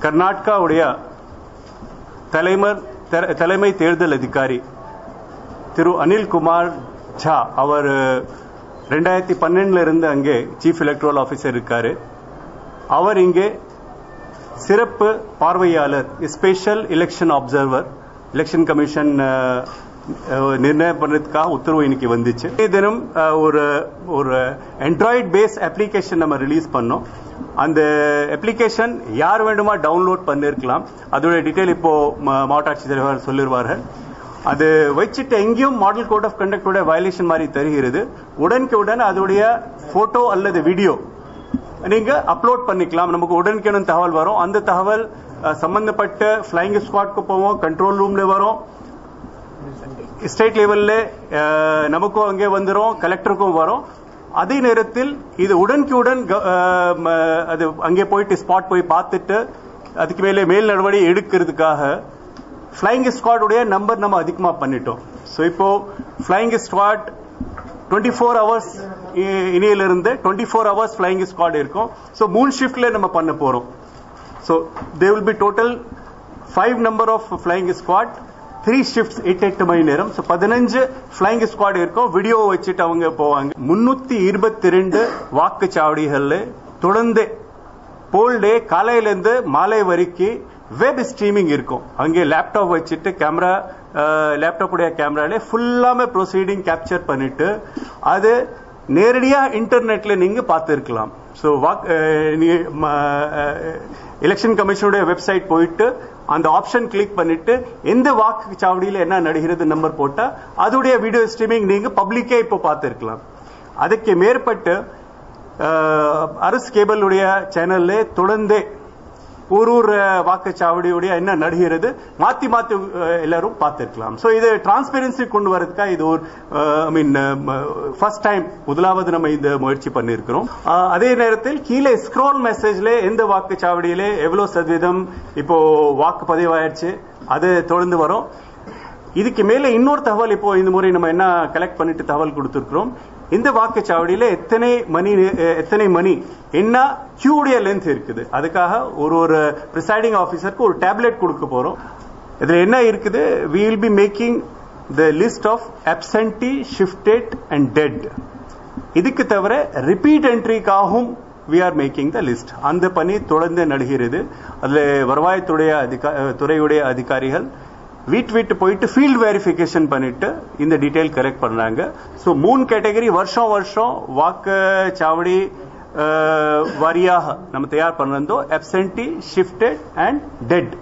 கர்நாடகாவுடைய தலைமை தேர்தல் அதிகாரி திரு அனில் குமார் ஜா அவர் 2012 இருந்து அங்கே சீஃப் எலக்ட்ரல் ஆபீசர் இருக்காரு. அவர் இங்கே சிறப்பு பார்வையாளர் special election observer election commission நிர்ணயம் பண்றதுக்காக உத்தரவு இன்னைக்கு வந்துச்சு. தினம் ஒரு ஆண்ட்ராய்டு பேஸ் அப்ளிகேஷன் நம்ம ரிலீஸ் பண்ணோம். அந்த அப்ளிகேஷன் யார் வேண்டுமா டவுன்லோட் பண்ணிருக்கலாம். அதோட டீடைல் இப்போ மாவட்ட ஆட்சித்தலைவர் சொல்லிடுவார்கள். அது வச்சுட்டு எங்கேயும் மாடல் கோட் ஆஃப் கண்டக்டோட வயலேஷன் மாதிரி தெரிகிறது. உடனுக்குடன் அதோடைய போட்டோ அல்லது வீடியோ நீங்க அப்லோட் பண்ணிக்கலாம். நமக்கு உடனுக்குடன் தகவல் வரும். அந்த தகவல் சம்பந்தப்பட்ட பிளையிங் ஸ்குவாட்க்கு போவோம், கண்ட்ரோல் ரூம்ல வரும், ஸ்டேட் லெவல்ல நமக்கும் அங்கே வந்துடும், கலெக்டருக்கும் வரும். அதே நேரத்தில் இது உடனுக்குடன் அது அங்கே போயிட்டு ஸ்பாட் போய் பார்த்துட்டு அதுக்கு மேல் நடவடிக்கை எடுக்கிறதுக்காக பிளையிங் ஸ்குவாட் உடைய நம்பர் நம்ம அதிகமா பண்ணிட்டோம். சோ இப்போ பிளையிங் ஸ்குவாட் 24 ஹவர்ஸ் இனியிலிருந்து 24 ஹவர்ஸ் பிளையிங் ஸ்குவாட் இருக்கும். சோ 3 ஷிஃப்ட்ல நம்ம பண்ண போறோம். So there will be total 5 number of flying squad, 3 shifts 8 மணி நேரம். சோ 15 flying squad இருக்கும். வீடியோ வச்சுட்டு அவங்க போவாங்க. 322 வாக்குச்சாவடிகள்ல தொடர்ந்து போல் டே காலையிலிருந்து மாலை வரைக்கும் வெப் ஸ்ட்ரீமிங் இருக்கும். அங்கே லேப்டாப் வச்சுட்டு கேமரா லேப்டாப் உடைய கேமரால ஃபுல்லாமே ப்ரொசீடிங் கேப்சர் பண்ணிட்டு அது நேரடியா இன்டர்நெட்ல நீங்க பார்த்திருக்கலாம். சோ எலெக்ஷன் கமிஷனுடைய வெப்சைட் போயிட்டு அந்த ஆப்ஷன் கிளிக் பண்ணிட்டு எந்த வாக்குச்சாவடியில் என்ன நடக்கிறது நம்பர் போட்டா அதோடைய வீடியோ ஸ்ட்ரீமிங் நீங்க பப்ளிக்கே இப்போ பார்த்திருக்கலாம். அதுக்கு மேற்பட்டு அரசு கேபிள் உடைய சேனல்ல தொடர்ந்து ஒரு வாக்குச்சாவடியுடைய என்ன நடக்கிறது மாத்தி எல்லாரும் பார்த்திருக்கலாம். சோ இது டிரான்ஸ்பரன்சி கொண்டு வரதுக்காக இது ஒரு ஃபர்ஸ்ட் டைம் முதலாவது நம்ம இந்த முயற்சி பண்ணிருக்கிறோம். அதே நேரத்தில் கீழே ஸ்க்ரோல் மெசேஜ்ல எந்த வாக்குச்சாவடியில எவ்வளவு சதவீதம் இப்போ வாக்கு பதிவாயிருச்சு அது தொடர்ந்து வரும். இதுக்கு மேல இன்னொரு தகவல் இப்போ இந்த முறை நம்ம என்ன கலெக்ட் பண்ணிட்டு தகவல் கொடுத்திருக்கிறோம். இந்த வாக்குச்சாவடியில எத்தனை மணி என்ன கியூடைய லென்த் இருக்குது. அதுக்காக ஒரு பிரிசைடிங் ஆபீசருக்கு ஒரு டேப்லெட் கொடுக்க போறோம். இதுல என்ன இருக்குது, we will be making the list of absentee, shifted and dead. இதுக்கு தவிர repeat என்ட்ரிக்காகவும் we are making the list. அந்த பணி தொடர்ந்து நடக்கிறது. அதுல வருவாய்த்துறையுடைய அதிகாரிகள் வீட்டு போயிட்டு ஃபீல்ட் வெரிஃபிகேஷன் பண்ணிட்டு இந்த டீடைல் கரெக்ட் பண்றாங்க. சோ 3 கேட்டகரி வருஷம் வாக்குச்சாவடி வாரியாக நம்ம தயார் பண்றதோ அப்சென்டி, ஷிஃப்டட் அண்ட் டெட்.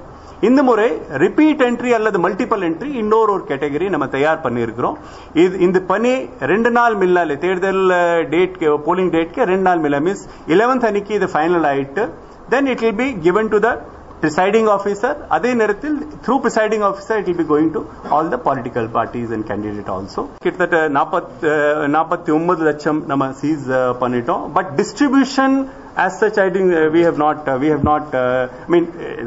இந்த முறை ரிப்பீட் என்ட்ரி அல்லது மல்டிபிள் என்ட்ரி இன்னொரு கேட்டகரி நம்ம தயார் பண்ணியிருக்கிறோம். இந்த பணி 2 நாள் மில்லால தேர்தல் டேட் போலிங் டேட்க்கு 2 நாள் மில்ல மீன்ஸ் 11th அன்னைக்கு இது ஃபைனல் ஆயிட்டு then it will be given to the presiding officer. அதே நேரத்தில் through presiding officer it will be going to all the political parties and candidate also. கிட்டத்தட்ட 49 லட்சம் நம்ம சீஸ் பண்ணிட்டோம். But distribution as such I think we have not I mean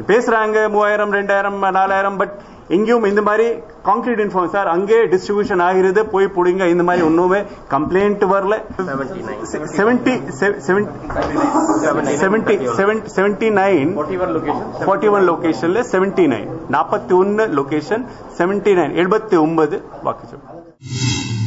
பேசுறாங்க 3000 2000 4000 but எங்கேயும் இந்த மாதிரி கான்கிரீட் இன்ஃபார்ம் சார் அங்கே distribution ஆகிறது போய் புடிங்க இந்த மாதிரி ஒண்ணுமே கம்ப்ளைண்ட் வரல. 41 லொகேஷன்ல 79 41 லொகேஷன் 79 வாக்குச்சாவடி.